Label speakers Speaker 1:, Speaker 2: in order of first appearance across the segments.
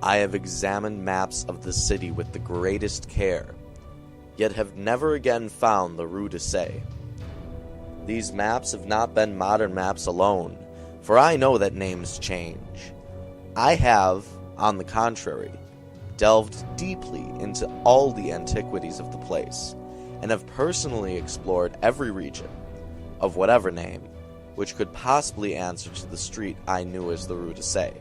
Speaker 1: I have examined maps of the city with the greatest care, yet have never again found the Rue de Sey. These maps have not been modern maps alone, for I know that names change. I have, on the contrary, delved deeply into all the antiquities of the place, and have personally explored every region, of whatever name, which could possibly answer to the street I knew as the Rue de Sey.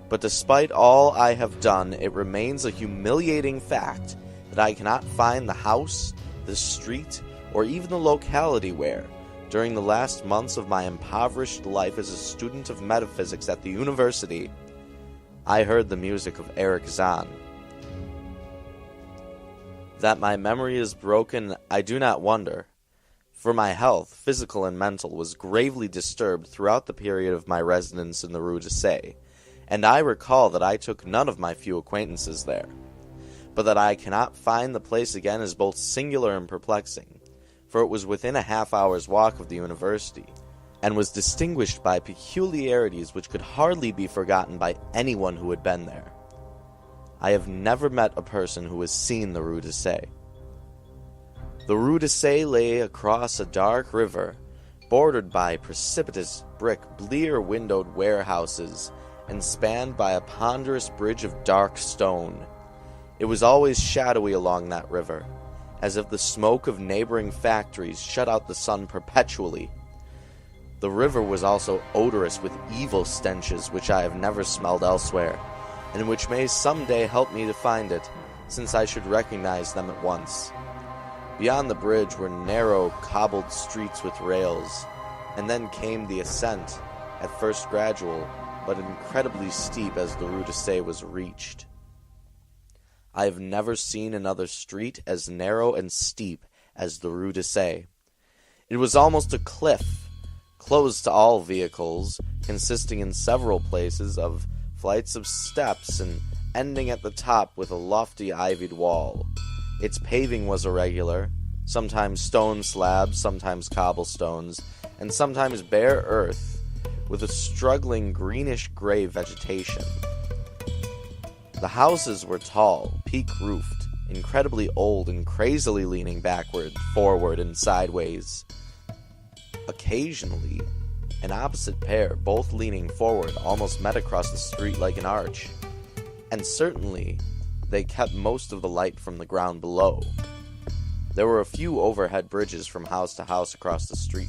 Speaker 1: But despite all I have done, it remains a humiliating fact that I cannot find the house, the street, or even the locality where, during the last months of my impoverished life as a student of metaphysics at the university, I heard the music of Erich Zann. That my memory is broken, I do not wonder, for my health, physical and mental, was gravely disturbed throughout the period of my residence in the Rue de Sey, and I recall that I took none of my few acquaintances there. But that I cannot find the place again is both singular and perplexing, for it was within a half-hour's walk of the university, and was distinguished by peculiarities which could hardly be forgotten by anyone who had been there. I have never met a person who has seen the Rue de Sey. The Rue de Sey lay across a dark river, bordered by precipitous brick, blear-windowed warehouses, and spanned by a ponderous bridge of dark stone. It was always shadowy along that river, as if the smoke of neighboring factories shut out the sun perpetually. The river was also odorous with evil stenches which I have never smelled elsewhere, and which may some day help me to find it, since I should recognize them at once. Beyond the bridge were narrow, cobbled streets with rails, and then came the ascent, at first gradual, but incredibly steep as the Rue de Sey was reached. I have never seen another street as narrow and steep as the Rue de Sey. It was almost a cliff, closed to all vehicles, consisting in several places of flights of steps and ending at the top with a lofty ivied wall. Its paving was irregular, sometimes stone slabs, sometimes cobblestones, and sometimes bare earth, with a struggling greenish-gray vegetation. The houses were tall, peak-roofed, incredibly old and crazily leaning backward, forward, and sideways. Occasionally, an opposite pair, both leaning forward, almost met across the street like an arch, and certainly they kept most of the light from the ground below. There were a few overhead bridges from house to house across the street.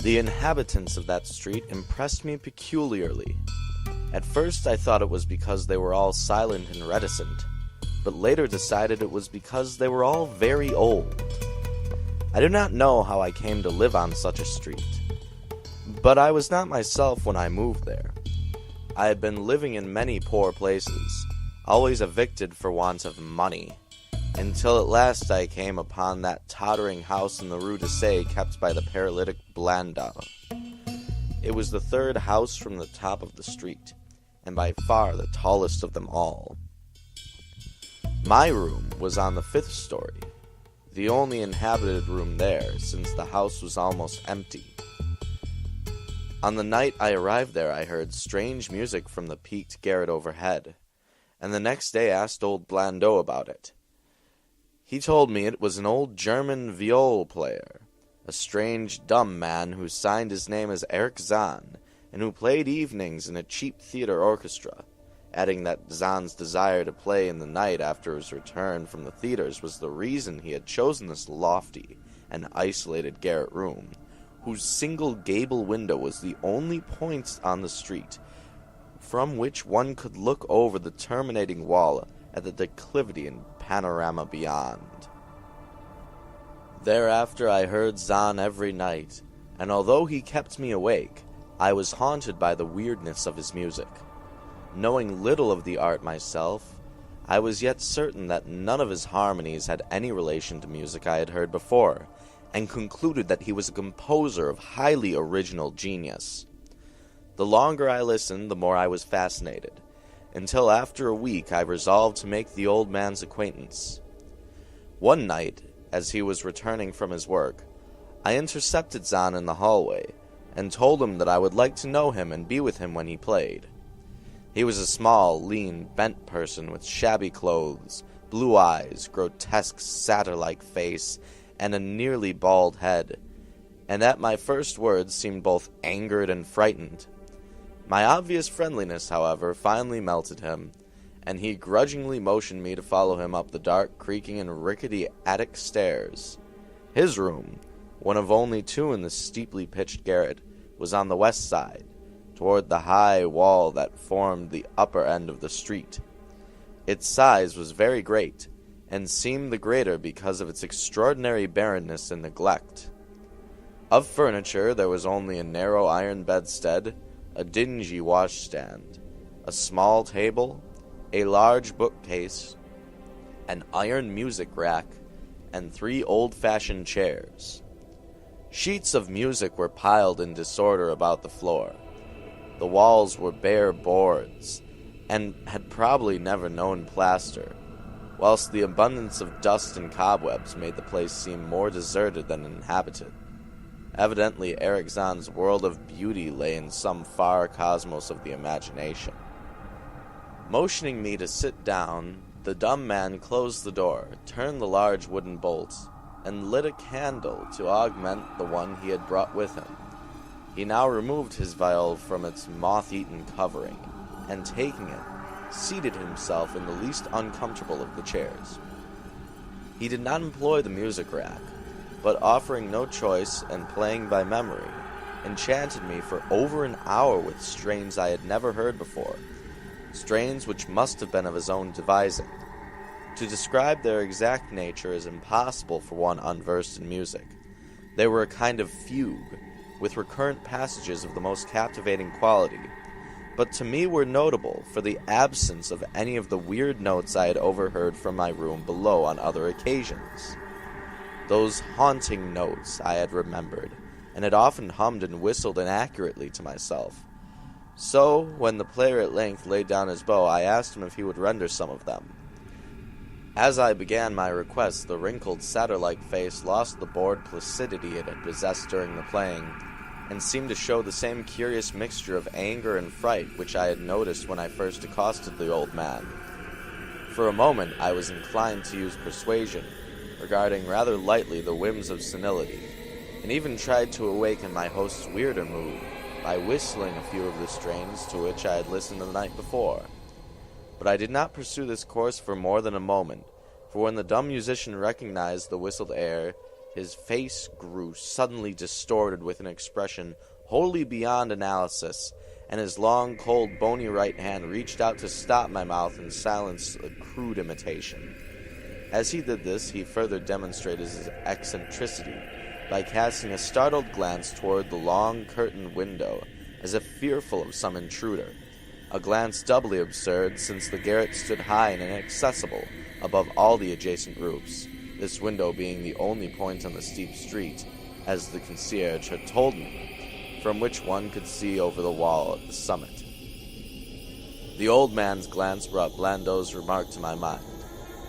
Speaker 1: The inhabitants of that street impressed me peculiarly. At first I thought it was because they were all silent and reticent, but later decided it was because they were all very old. I do not know how I came to live on such a street, but I was not myself when I moved there. I had been living in many poor places, always evicted for want of money, until at last I came upon that tottering house in the Rue de Sey kept by the paralytic Blanda. It was the third house from the top of the street, and by far the tallest of them all. My room was on the 5th story, the only inhabited room there, since the house was almost empty. On the night I arrived there, I heard strange music from the peaked garret overhead, and the next day asked old Blandot about it. He told me it was an old German viol player, a strange, dumb man who signed his name as Erich Zann, and who played evenings in a cheap theater orchestra, adding that Zann's desire to play in the night after his return from the theaters was the reason he had chosen this lofty and isolated garret room, whose single gable window was the only point on the street from which one could look over the terminating wall at the declivity and panorama beyond. Thereafter I heard Zann every night, and although he kept me awake, I was haunted by the weirdness of his music. Knowing little of the art myself, I was yet certain that none of his harmonies had any relation to music I had heard before, and concluded that he was a composer of highly original genius. The longer I listened, the more I was fascinated, until after a week I resolved to make the old man's acquaintance. One night, as he was returning from his work, I intercepted Zann in the hallway, and told him that I would like to know him and be with him when he played. He was a small, lean, bent person with shabby clothes, blue eyes, grotesque satyr-like face, and a nearly bald head, and at my first words seemed both angered and frightened. My obvious friendliness, however, finally melted him, and he grudgingly motioned me to follow him up the dark, creaking, and rickety attic stairs. His room, one of only two in the steeply pitched garret, was on the west side, toward the high wall that formed the upper end of the street. Its size was very great, and seemed the greater because of its extraordinary barrenness and neglect. Of furniture there was only a narrow iron bedstead, a dingy washstand, a small table, a large bookcase, an iron music rack, and 3 old-fashioned chairs. Sheets of music were piled in disorder about the floor. The walls were bare boards, and had probably never known plaster, whilst the abundance of dust and cobwebs made the place seem more deserted than inhabited. Evidently, Erich Zann's world of beauty lay in some far cosmos of the imagination. Motioning me to sit down, the dumb man closed the door, turned the large wooden bolt, and lit a candle to augment the one he had brought with him. He now removed his viol from its moth-eaten covering, and taking it, seated himself in the least uncomfortable of the chairs. He did not employ the music rack, but offering no choice and playing by memory, enchanted me for over an hour with strains I had never heard before, strains which must have been of his own devising. To describe their exact nature is impossible for one unversed in music. They were a kind of fugue, with recurrent passages of the most captivating quality, but to me were notable for the absence of any of the weird notes I had overheard from my room below on other occasions. Those haunting notes I had remembered, and had often hummed and whistled inaccurately to myself. So, when the player at length laid down his bow, I asked him if he would render some of them. As I began my request, the wrinkled, satyr-like face lost the bored placidity it had possessed during the playing, and seemed to show the same curious mixture of anger and fright which I had noticed when I first accosted the old man. For a moment I was inclined to use persuasion, regarding rather lightly the whims of senility, and even tried to awaken my host's weirder mood by whistling a few of the strains to which I had listened the night before. But I did not pursue this course for more than a moment, for when the dumb musician recognized the whistled air, his face grew suddenly distorted with an expression wholly beyond analysis, and his long, cold, bony right hand reached out to stop my mouth and silence a crude imitation. As he did this, he further demonstrated his eccentricity by casting a startled glance toward the long curtained window, as if fearful of some intruder, a glance doubly absurd since the garret stood high and inaccessible above all the adjacent roofs, this window being the only point on the steep street, as the concierge had told me, from which one could see over the wall at the summit. The old man's glance brought Blandot's remark to my mind,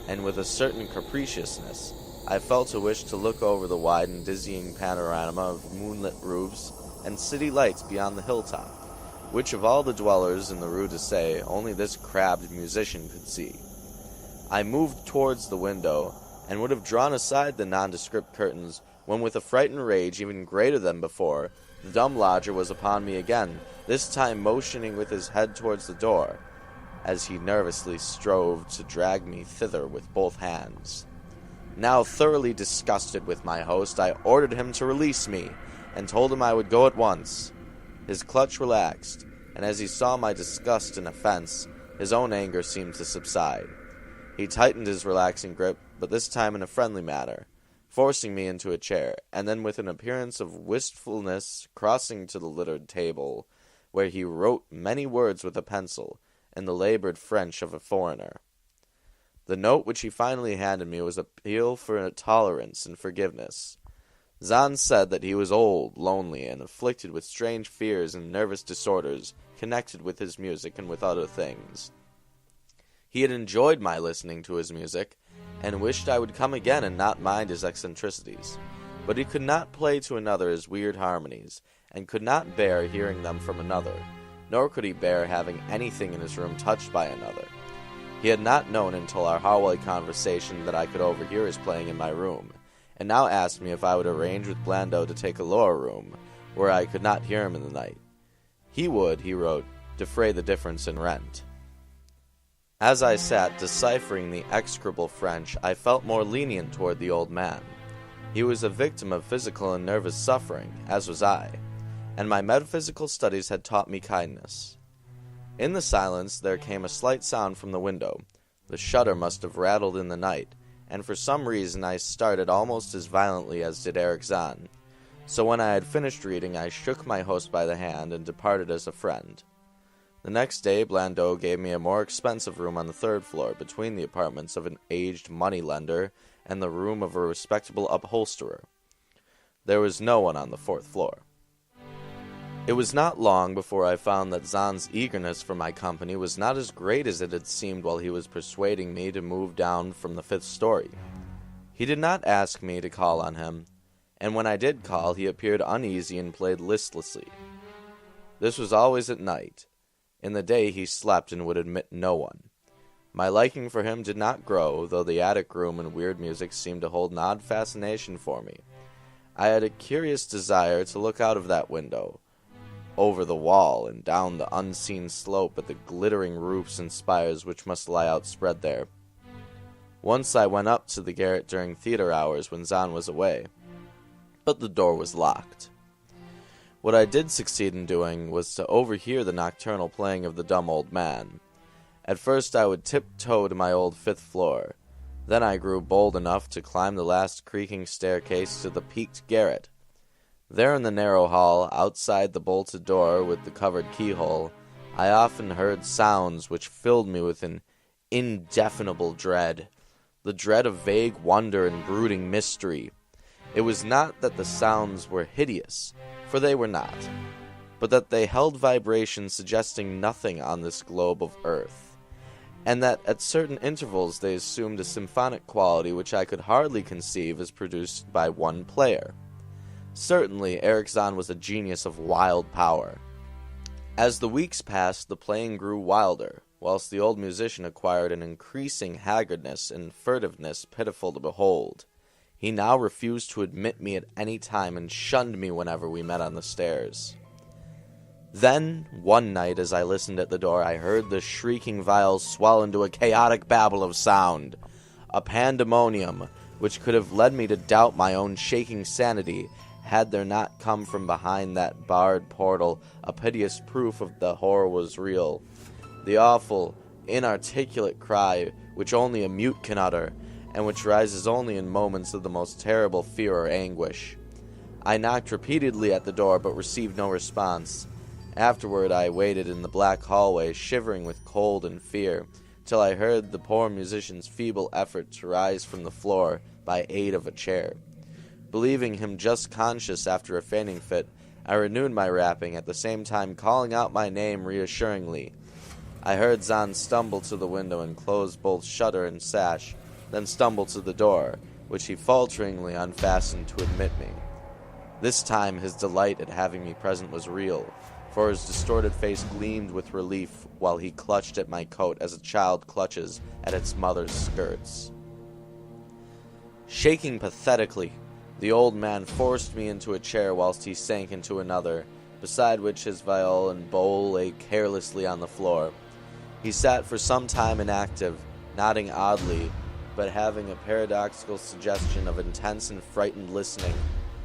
Speaker 1: and with a certain capriciousness, I felt a wish to look over the wide and dizzying panorama of moonlit roofs and city lights beyond the hilltop, which of all the dwellers in the Rue d'Essai only this crabbed musician could see. I moved towards the window, and would have drawn aside the nondescript curtains, when with a frightened rage even greater than before, the dumb lodger was upon me again, this time motioning with his head towards the door, as he nervously strove to drag me thither with both hands. Now thoroughly disgusted with my host, I ordered him to release me, and told him I would go at once. His clutch relaxed, and as he saw my disgust and offense, his own anger seemed to subside. He tightened his relaxing grip, but this time in a friendly manner, forcing me into a chair, and then with an appearance of wistfulness crossing to the littered table, where he wrote many words with a pencil, in the labored French of a foreigner. The note which he finally handed me was an appeal for tolerance and forgiveness. Zann said that he was old, lonely, and afflicted with strange fears and nervous disorders connected with his music and with other things. He had enjoyed my listening to his music, and wished I would come again and not mind his eccentricities, but he could not play to another his weird harmonies, and could not bear hearing them from another, nor could he bear having anything in his room touched by another. He had not known until our hallway conversation that I could overhear his playing in my room, and now asked me if I would arrange with Blando to take a lower room, where I could not hear him in the night. He would, he wrote, defray the difference in rent. As I sat deciphering the execrable French, I felt more lenient toward the old man. He was a victim of physical and nervous suffering, as was I, and my metaphysical studies had taught me kindness. In the silence there came a slight sound from the window. The shutter must have rattled in the night, and for some reason I started almost as violently as did Erich Zann. So when I had finished reading, I shook my host by the hand and departed as a friend. The next day, Blando gave me a more expensive room on the third floor, between the apartments of an aged money-lender and the room of a respectable upholsterer. There was no one on the fourth floor. It was not long before I found that Zann's eagerness for my company was not as great as it had seemed while he was persuading me to move down from the fifth story. He did not ask me to call on him, and when I did call, he appeared uneasy and played listlessly. This was always at night. In the day he slept and would admit no one. My liking for him did not grow, though the attic room and weird music seemed to hold an odd fascination for me. I had a curious desire to look out of that window, over the wall and down the unseen slope at the glittering roofs and spires which must lie outspread there. Once I went up to the garret during theater hours when Zann was away, but the door was locked. What I did succeed in doing was to overhear the nocturnal playing of the dumb old man. At first I would tiptoe to my old fifth floor. Then I grew bold enough to climb the last creaking staircase to the peaked garret. There in the narrow hall, outside the bolted door with the covered keyhole, I often heard sounds which filled me with an indefinable dread, the dread of vague wonder and brooding mystery. It was not that the sounds were hideous, for they were not, but that they held vibrations suggesting nothing on this globe of earth, and that at certain intervals they assumed a symphonic quality which I could hardly conceive as produced by one player. Certainly, Erich Zann was a genius of wild power. As the weeks passed, the playing grew wilder, whilst the old musician acquired an increasing haggardness and furtiveness pitiful to behold. He now refused to admit me at any time and shunned me whenever we met on the stairs. Then, one night as I listened at the door, I heard the shrieking viols swell into a chaotic babble of sound, a pandemonium which could have led me to doubt my own shaking sanity had there not come from behind that barred portal a piteous proof of the horror was real, the awful, inarticulate cry which only a mute can utter, and which rises only in moments of the most terrible fear or anguish. I knocked repeatedly at the door, but received no response. Afterward I waited in the black hallway, shivering with cold and fear, till I heard the poor musician's feeble effort to rise from the floor by aid of a chair. Believing him just conscious after a fainting fit, I renewed my rapping, at the same time calling out my name reassuringly. I heard Zann stumble to the window and close both shutter and sash, then stumble to the door, which he falteringly unfastened to admit me. This time his delight at having me present was real, for his distorted face gleamed with relief while he clutched at my coat as a child clutches at its mother's skirts. Shaking pathetically, the old man forced me into a chair whilst he sank into another, beside which his viol and bowl lay carelessly on the floor. He sat for some time inactive, nodding oddly, but having a paradoxical suggestion of intense and frightened listening.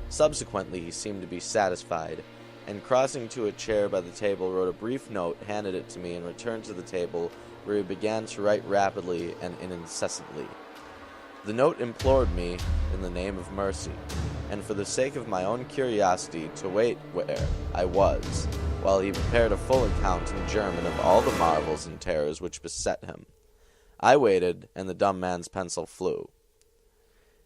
Speaker 1: Subsequently, he seemed to be satisfied, and crossing to a chair by the table, wrote a brief note, handed it to me, and returned to the table, where he began to write rapidly and incessantly. The note implored me, in the name of mercy, and for the sake of my own curiosity, to wait where I was, while he prepared a full account in German of all the marvels and terrors which beset him. I waited, and the dumb man's pencil flew.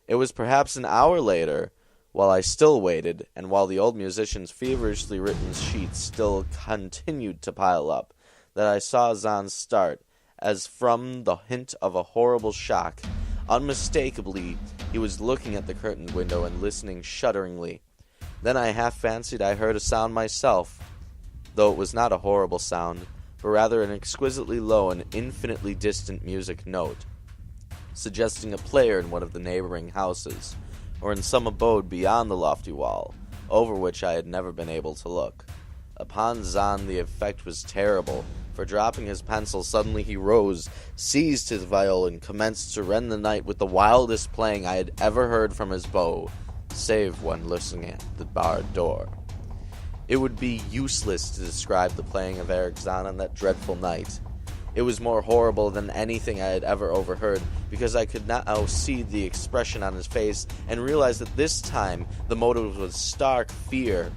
Speaker 1: It was perhaps an hour later, while I still waited, and while the old musician's feverishly written sheets still continued to pile up, that I saw Zann start, as from the hint of a horrible shock. Unmistakably, he was looking at the curtained window and listening shudderingly. Then I half fancied I heard a sound myself, though it was not a horrible sound, but rather an exquisitely low and infinitely distant music note, suggesting a player in one of the neighboring houses, or in some abode beyond the lofty wall, over which I had never been able to look. Upon Zann the effect was terrible, for dropping his pencil, suddenly he rose, seized his viol, and commenced to rend the night with the wildest playing I had ever heard from his bow, save when listening at the barred door. It would be useless to describe the playing of Erich Zann on that dreadful night. It was more horrible than anything I had ever overheard, because I could now see the expression on his face, and realize that this time the motive was stark fear.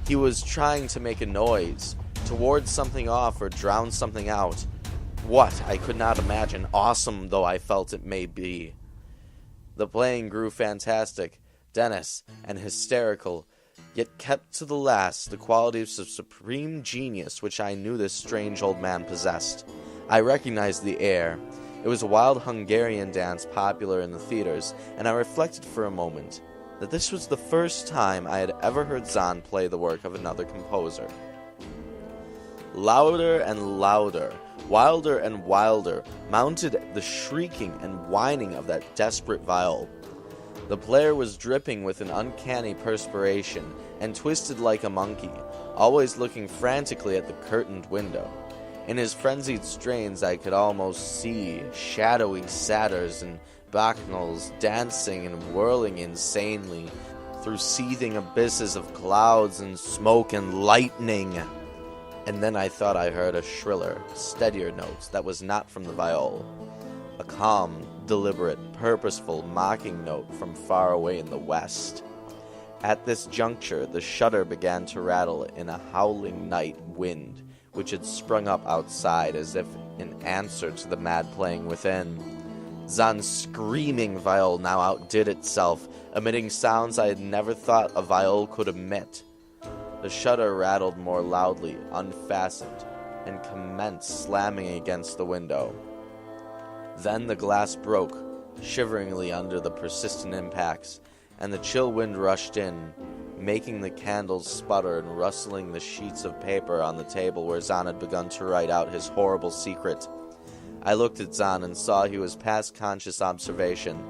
Speaker 1: He was trying to make a noise, to ward something off or drown something out. What, I could not imagine, awesome though I felt it may be. The playing grew fantastic, dense, and hysterical, yet kept to the last the qualities of supreme genius which I knew this strange old man possessed. I recognized the air. It was a wild Hungarian dance popular in the theaters, and I reflected for a moment that this was the first time I had ever heard Zann play the work of another composer. Louder and louder, wilder and wilder, mounted the shrieking and whining of that desperate viol. The player was dripping with an uncanny perspiration, and twisted like a monkey, always looking frantically at the curtained window. In his frenzied strains I could almost see shadowy satyrs and bacchanals dancing and whirling insanely through seething abysses of clouds and smoke and lightning. And then I thought I heard a shriller, steadier note that was not from the viol. A calm, deliberate, purposeful, mocking note from far away in the west. At this juncture, the shutter began to rattle in a howling night wind, which had sprung up outside as if in answer to the mad playing within. Zann's screaming viol now outdid itself, emitting sounds I had never thought a viol could emit. The shutter rattled more loudly, unfastened, and commenced slamming against the window. Then the glass broke, shiveringly under the persistent impacts, and the chill wind rushed in, making the candles sputter and rustling the sheets of paper on the table where Zann had begun to write out his horrible secret. I looked at Zann and saw he was past conscious observation.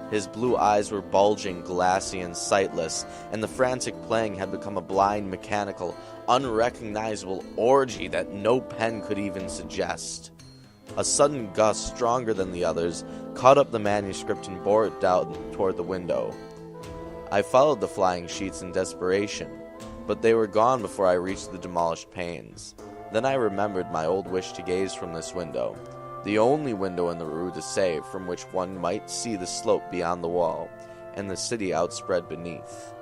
Speaker 1: His blue eyes were bulging, glassy, and sightless, and the frantic playing had become a blind, mechanical, unrecognizable orgy that no pen could even suggest. A sudden gust, stronger than the others, caught up the manuscript and bore it down toward the window. I followed the flying sheets in desperation, but they were gone before I reached the demolished panes. Then I remembered my old wish to gaze from this window, the only window in the Rue de Sèvres from which one might see the slope beyond the wall, and the city outspread beneath.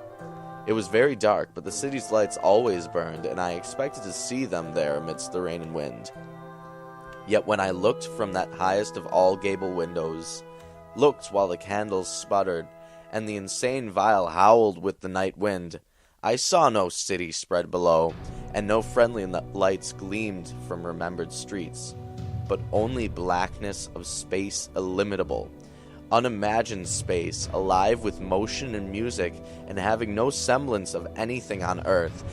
Speaker 1: It was very dark, but the city's lights always burned, and I expected to see them there amidst the rain and wind. Yet when I looked from that highest of all gable windows, looked while the candles sputtered, and the insane viol howled with the night wind, I saw no city spread below, and no friendly lights gleamed from remembered streets, but only blackness of space illimitable, unimagined space, alive with motion and music, and having no semblance of anything on earth.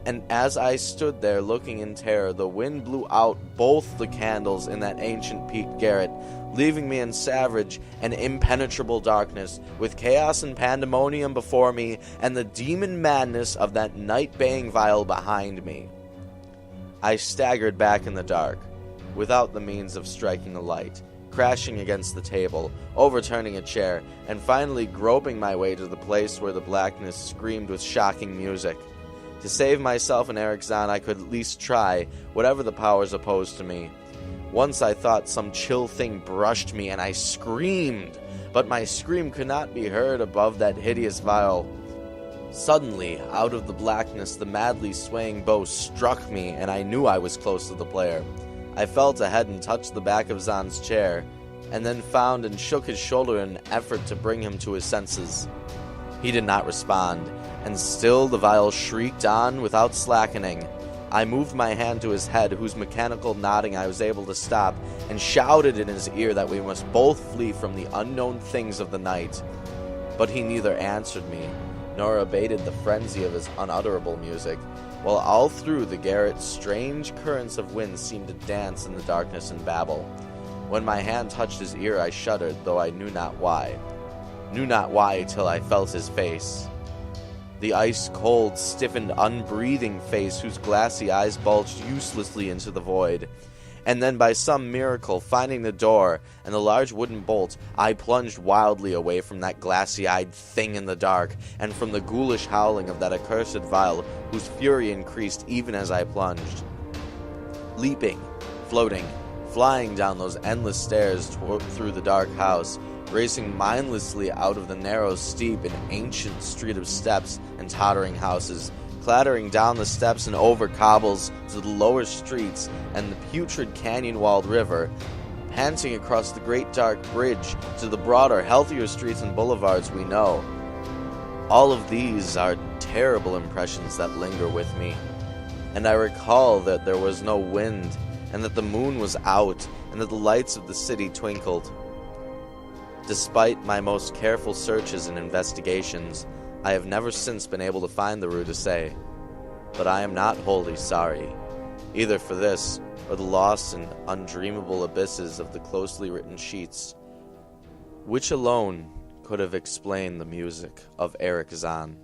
Speaker 1: And as I stood there looking in terror, the wind blew out both the candles in that ancient peaked garret, leaving me in savage and impenetrable darkness, with chaos and pandemonium before me, and the demon madness of that night-baying viol behind me. I staggered back in the dark, without the means of striking a light, crashing against the table, overturning a chair, and finally groping my way to the place where the blackness screamed with shocking music. To save myself and Erich Zann, I could at least try, whatever the powers opposed to me. Once I thought some chill thing brushed me, and I screamed, but my scream could not be heard above that hideous viol. Suddenly, out of the blackness, the madly swaying bow struck me, and I knew I was close to the player. I felt ahead and touched the back of Zann's chair, and then found and shook his shoulder in an effort to bring him to his senses. He did not respond, and still the viol shrieked on without slackening. I moved my hand to his head, whose mechanical nodding I was able to stop, and shouted in his ear that we must both flee from the unknown things of the night. But he neither answered me, nor abated the frenzy of his unutterable music, while all through the garret strange currents of wind seemed to dance in the darkness and babble. When my hand touched his ear I shuddered, though I knew not why. Knew not why till I felt his face. The ice-cold, stiffened, unbreathing face whose glassy eyes bulged uselessly into the void. And then by some miracle, finding the door and the large wooden bolt, I plunged wildly away from that glassy-eyed thing in the dark, and from the ghoulish howling of that accursed vial, whose fury increased even as I plunged. Leaping, floating, flying down those endless stairs through the dark house, racing mindlessly out of the narrow, steep, and ancient street of steps and tottering houses, clattering down the steps and over cobbles to the lower streets and the putrid canyon-walled river, panting across the great dark bridge to the broader, healthier streets and boulevards we know. All of these are terrible impressions that linger with me, and I recall that there was no wind, and that the moon was out, and that the lights of the city twinkled. Despite my most careful searches and investigations, I have never since been able to find the Rue de Sey, but I am not wholly sorry, either for this or the lost and undreamable abysses of the closely written sheets, which alone could have explained the music of Erich Zann.